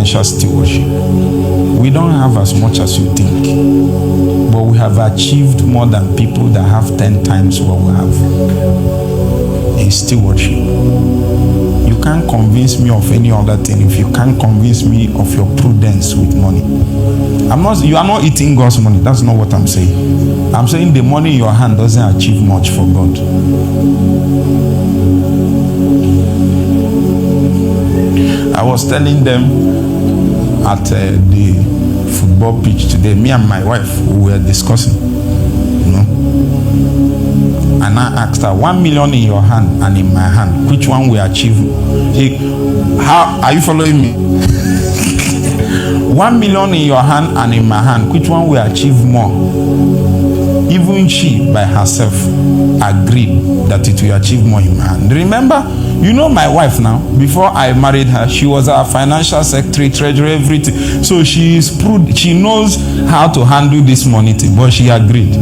financial stewardship. We don't have as much as you think, but we have achieved more than people that have 10 times what we have in stewardship. You can't convince me of any other thing if you can't convince me of your prudence with money. You are not eating God's money. That's not what I'm saying. I'm saying the money in your hand doesn't achieve much for God. I was telling them at the football pitch today, me and my wife, we were discussing, and I asked her, 1 million in your hand and in my hand, which one will achieve? How are you following me? 1 million in your hand and in my hand, which one will achieve more? Even she by herself agreed that it will achieve more in my hand. Remember, you know my wife now. Before I married her, she was our financial secretary, treasurer, everything. So she is prudent. She knows how to handle this money thing, but she agreed.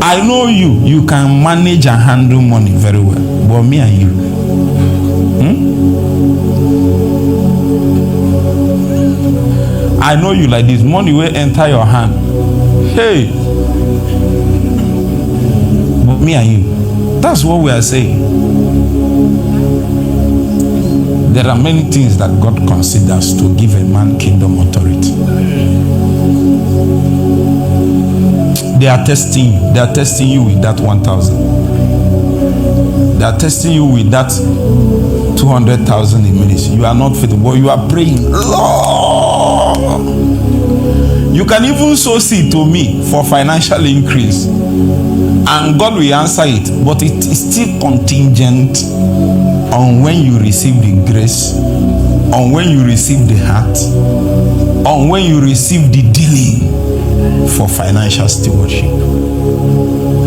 I know you can manage and handle money very well, but me and you, I know you like this. Money will enter your hand. Hey, but me and you, that's what we are saying. There are many things that God considers to give a man kingdom authority. They are testing you. They are testing you with that 1,000. They are testing you with that 200,000 in ministry. You are not faithful, but you are praying, Lord. You can even sow seed to me for financial increase, and God will answer it. But it is still contingent on when you receive the grace, on when you receive the heart, on when you receive the dealing for financial stewardship.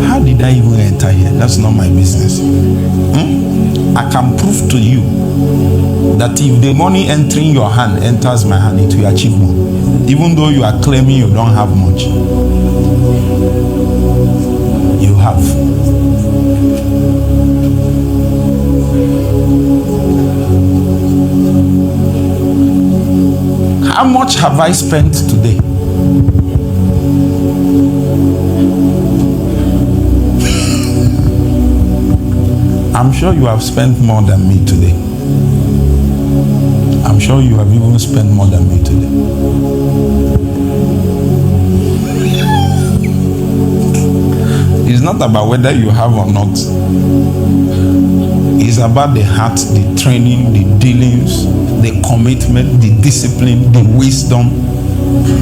How did I even enter here? That's not my business. I can prove to you that if the money entering your hand enters my hand, it will achieve more. Even though you are claiming you don't have much, you have. How much have I spent today? I'm sure you have spent more than me today. I'm sure you have even spent more than me today. It's not about whether you have or not. It's about the heart, the training, the dealings, the commitment, the discipline, the wisdom.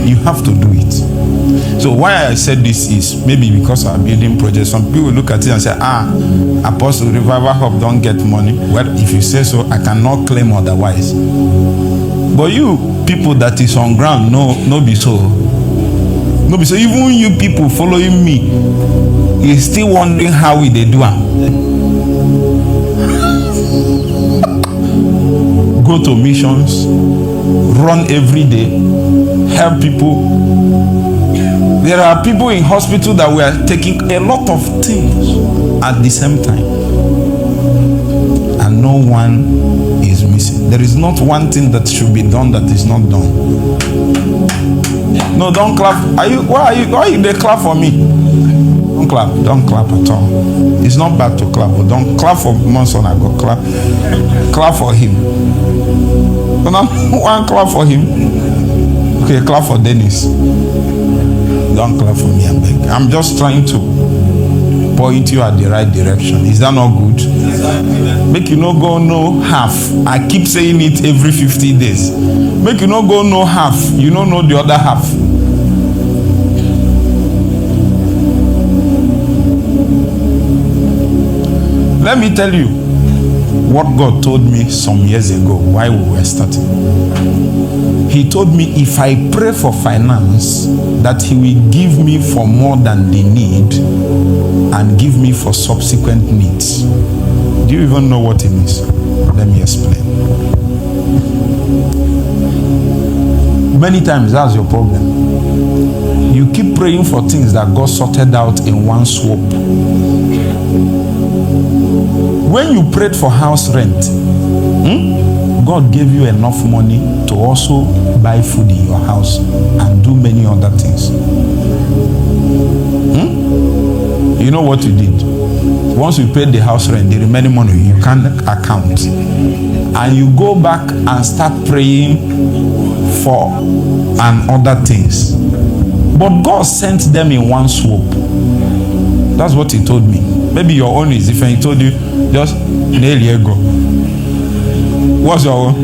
You have to do it. So why I said this is maybe because our building project, some people look at it and say, Apostle Revival Hub don't get money. Well, if you say so, I cannot claim otherwise. But you people that is on ground, no be so. No be so. Even you people following me is still wondering how we they do it. Go to missions, run every day, help people. There are people in hospital that we are taking a lot of things at the same time, and no one is missing. There is not one thing that should be done that is not done. No, don't clap. Why they clap for me? Don't clap at all. It's not bad to clap, but don't clap for Monson. I go clap for him. One clap for him. Okay, clap for Dennis. Don't clap for me, I beg. I'm just trying to point you at the right direction. Is that not good? Make you not go no half. I keep saying it every 50 days. Make you not go no half. You don't know the other half. Let me tell you what God told me some years ago while we were starting. He told me if I pray for finance, that he will give me for more than the need and give me for subsequent needs. Do you even know what it means? Let me explain. Many times that's your problem. You keep praying for things that God sorted out in one swoop. When you prayed for house rent, God gave you enough money to also buy food in your house and do many other things. You know what you did? Once you paid the house rent, the remaining money you can't account. And you go back and start praying for and other things. But God sent them in one swoop. That's what he told me. Maybe your own is different. He told you, just nail your go. What's your own?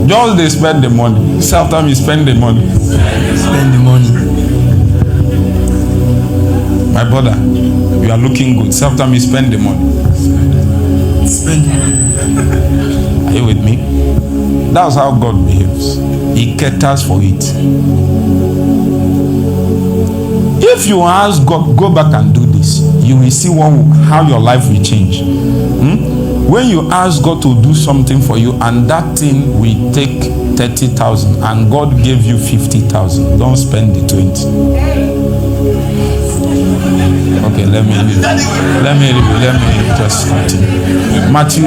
Just they spend the money. Sometimes you spend the money. Spend the money. My brother, you are looking good. Sometimes you spend the money. Spend it. Are you with me? That's how God behaves. He caters for it. If you ask God, go back and do this, you will see how your life will change. When you ask God to do something for you and that thing will take 30,000 and God gave you 50,000, don't spend the 20. Okay, let me just continue. Matthew,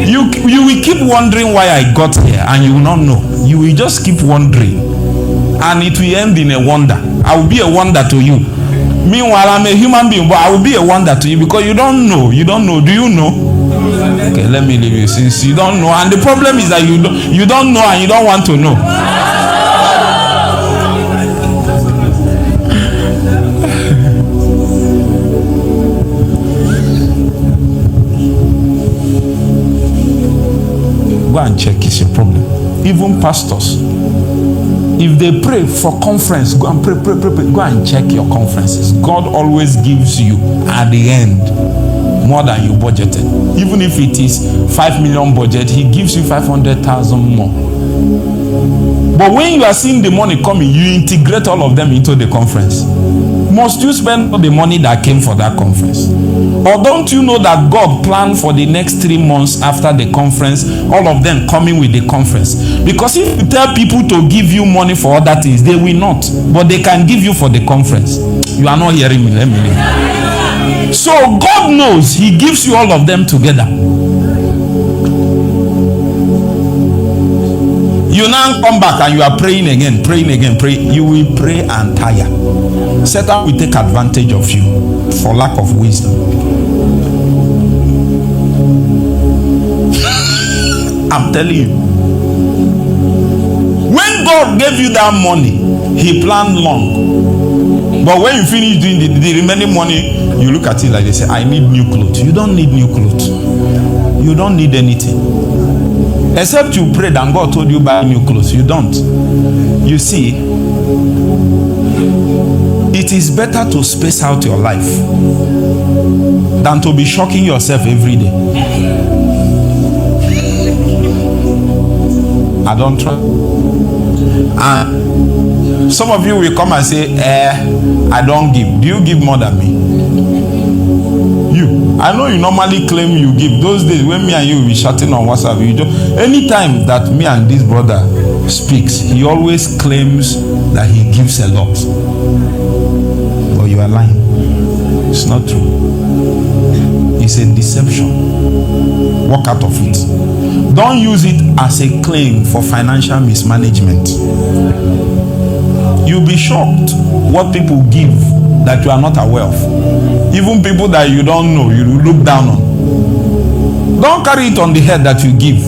you will keep wondering why I got here and you will not know. You will just keep wondering and it will end in a wonder. I will be a wonder to you. Meanwhile, I'm a human being, but I will be a wonder to you because you don't know. Do you know? Okay, let me leave you since you don't know. And the problem is that you don't know and you don't want to know. Go and check, it's a problem. Even pastors, if they pray for conference, go and pray. Go and check your conferences. God always gives you at the end more than you budgeted. Even if it is 5 million budget, he gives you 500,000 more. But when you are seeing the money coming, you integrate all of them into the conference. Must you spend all the money that came for that conference? Or don't you know that God planned for the next 3 months after the conference, all of them coming with the conference? Because if you tell people to give you money for other things, they will not. But they can give you for the conference. You are not hearing me. Let me leave. So God knows he gives you all of them together. You now come back and you are praying again. You will pray and tire. Satan will take advantage of you for lack of wisdom. I'm telling you. When God gave you that money, he planned long. But when you finish doing the remaining money, you look at it like they say, I need new clothes. You don't need new clothes. You don't need anything. Except you prayed and God told you buy new clothes. You don't. You see, it is better to space out your life than to be shocking yourself every day. I don't try. And some of you will come and say, I don't give. Do you give more than me? I know you normally claim you give. Those days when me and you will be chatting on WhatsApp, anytime that me and this brother speaks, he always claims that he gives a lot. But you are lying. It's not true. It's a deception. Walk out of it. Don't use it as a claim for financial mismanagement. You'll be shocked what people give that you are not aware of. Even people that you don't know, you look down on. Don't carry it on the head that you give.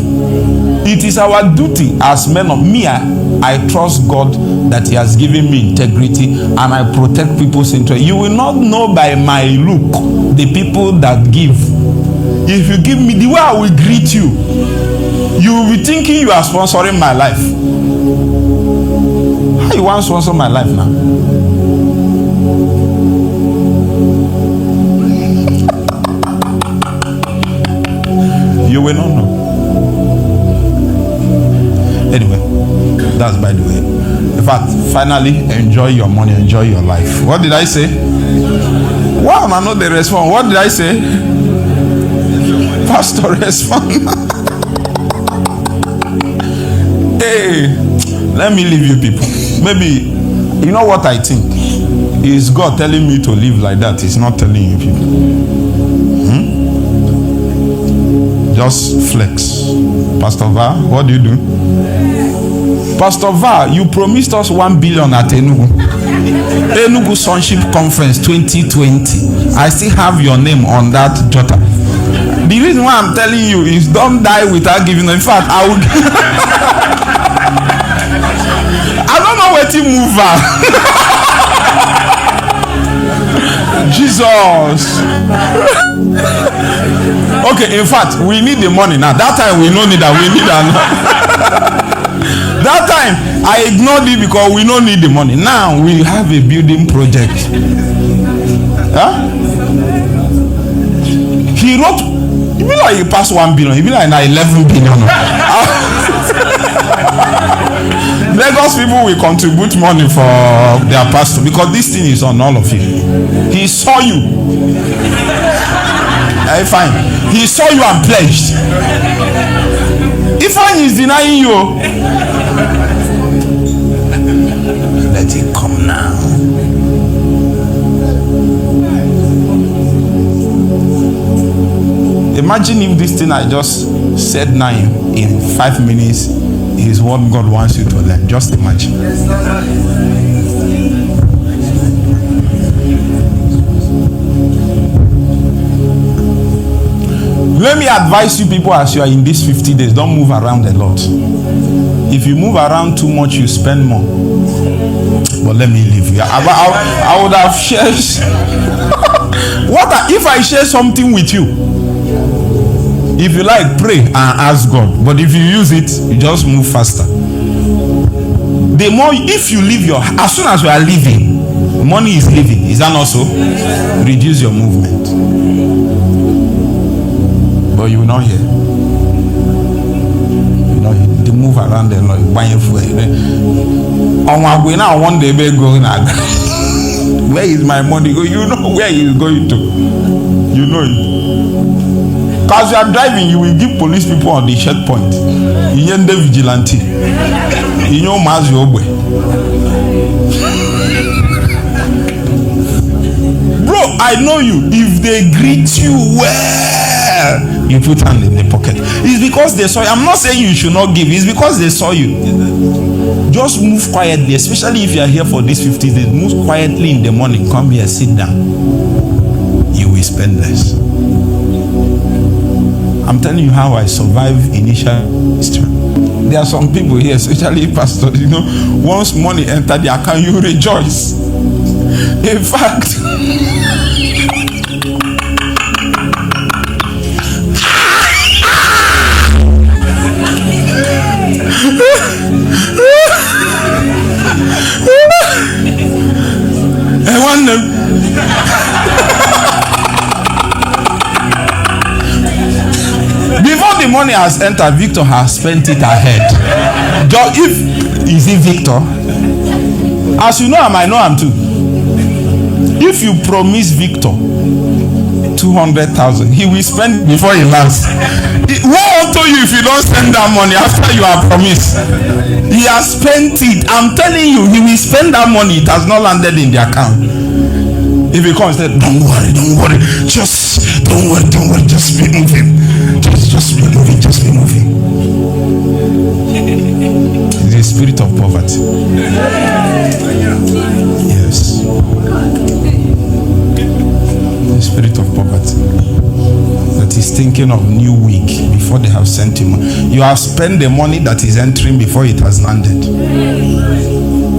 It is our duty as men of me. I trust God that he has given me integrity and I protect people's interest. You will not know by my look the people that give. If you give me, the way I will greet you, you will be thinking you are sponsoring my life. How you want to sponsor my life now? You will not know. Anyway, that's by the way. In fact, finally, enjoy your money, enjoy your life. What did I say? Wow, I know the response. What did I say? Pastor respond. Hey, let me leave you people. Maybe You know what I think? Is God telling me to live like that? He's not telling you people. Just flex. Pastor Va, what do you do? Pastor Va, you promised us 1 billion at Enugu. Enugu Sonship Conference 2020. I still have your name on that jotter. The reason why I'm telling you is don't die without giving. In fact, I would. I don't know where to move her. Jesus. Okay, in fact, we need the money now. That time we don't need that. We need that. That time I ignored it because we don't need the money. Now we have a building project. Huh? He wrote. He be like he passed 1 billion. He be like now 11 billion. Lagos people will contribute money for their pastor because this thing is on all of you. He saw you. Fine. He saw you and pledged. If I is denying you, let it come now. Imagine if this thing I just said now in 5 minutes is what God wants you to learn. Just imagine. Let me advise you people as you are in these 50 days, don't move around a lot. If you move around too much, you spend more. But let me leave you. I would have shared. If I share something with you? If you like, pray and ask God. But if you use it, you just move faster. The more, if you leave as soon as you are leaving, money is leaving. Is that not so? Reduce your movement. But you will not hear. You know, they move around the lot, buying food. On my way now, one day we're going. Where is my money going? You know where he is going to. You know it. Because you are driving, you will give police people on the checkpoint. You are the vigilante. You know Mazi Obwe. Bro, I know you. If they greet you well, you put hand in the pocket. It's because they saw you. I'm not saying you should not give. It's because they saw you. Just move quietly, especially if you are here for these 50 days. Move quietly in the morning. Come here, sit down. You will spend less. I'm telling you how I survived initial history. There are some people here, especially pastors, you know, once money enter the account, you rejoice. In fact, I want them. Before the money has entered, Victor has spent it ahead. Is he Victor? As you know him, I know him too. If you promise Victor 200,000, he will spend before he lands. Woe unto you if you don't spend that money after you have promised. He has spent it. I'm telling you, he will spend that money. It has not landed in the account. If he comes, say, don't worry, just don't worry, just be moving. Just be moving, just be moving. It's the spirit of poverty. Yes. The spirit of poverty. That is thinking of new week before they have sent him. You have spent the money that is entering before it has landed.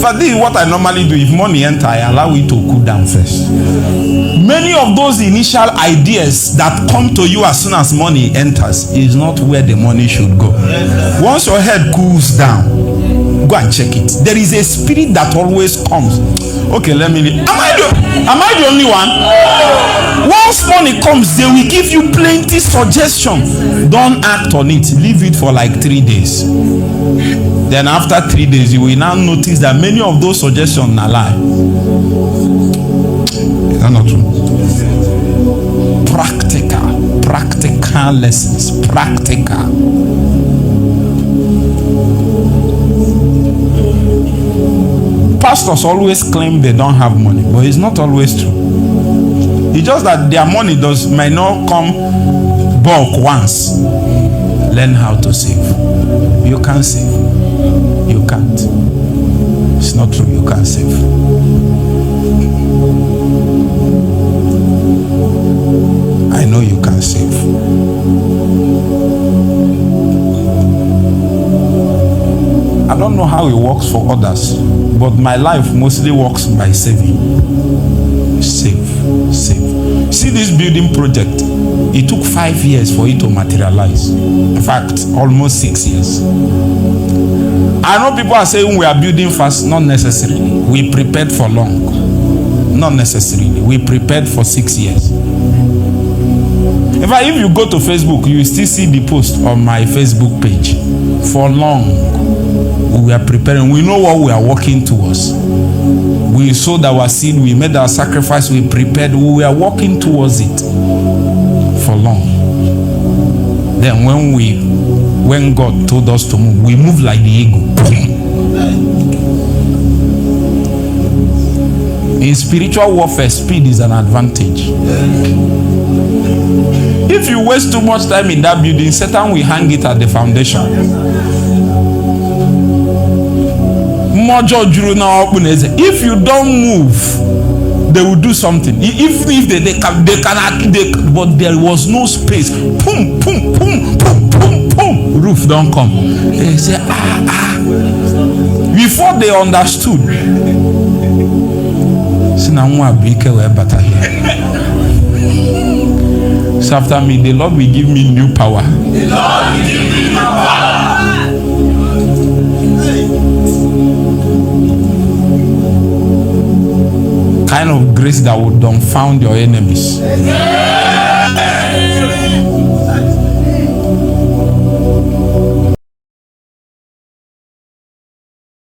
But this is what I normally do. If money enter, I allow it to cool down first. Many of those initial ideas that come to you as soon as money enters is not where the money should go. Once your head cools down, go and check it. There is a spirit that always comes. Okay, let me leave. Am I the only one? Once money comes, they will give you plenty suggestions. Don't act on it. Leave it for like 3 days. Then after 3 days, you will now notice that many of those suggestions are lie. Is that not true? Practical lessons. Practical. pastors always claim they don't have money, but it's not always true. It's just that their money might not come bulk once. Learn how to save. You can't save. You can't. It's not true. You can't save. I know you can save. I don't know how it works for others, but my life mostly works by saving. Save. See this building project, it took 5 years for it to materialize. In fact, almost 6 years. I know people are saying we are building fast. Not necessarily. We prepared for long. Not necessarily. We prepared for 6 years. In fact, if you go to Facebook, you will still see the post on my Facebook page. For long, we are preparing. We know what we are working towards. We sowed our seed, we made our sacrifice, we prepared, we are working towards it for long. Then when God told us to move, we moved like the eagle. In spiritual warfare, speed is an advantage. If you waste too much time in that building, Satan will hang it at the foundation. If you don't move, they will do something. If they can, but there was no space. Boom, boom, boom, boom, boom, boom. Roof don't come. They say, Before they understood, so after me, the Lord will give me new power. The Lord will give me new power. Kind of grace that would dumbfound your enemies.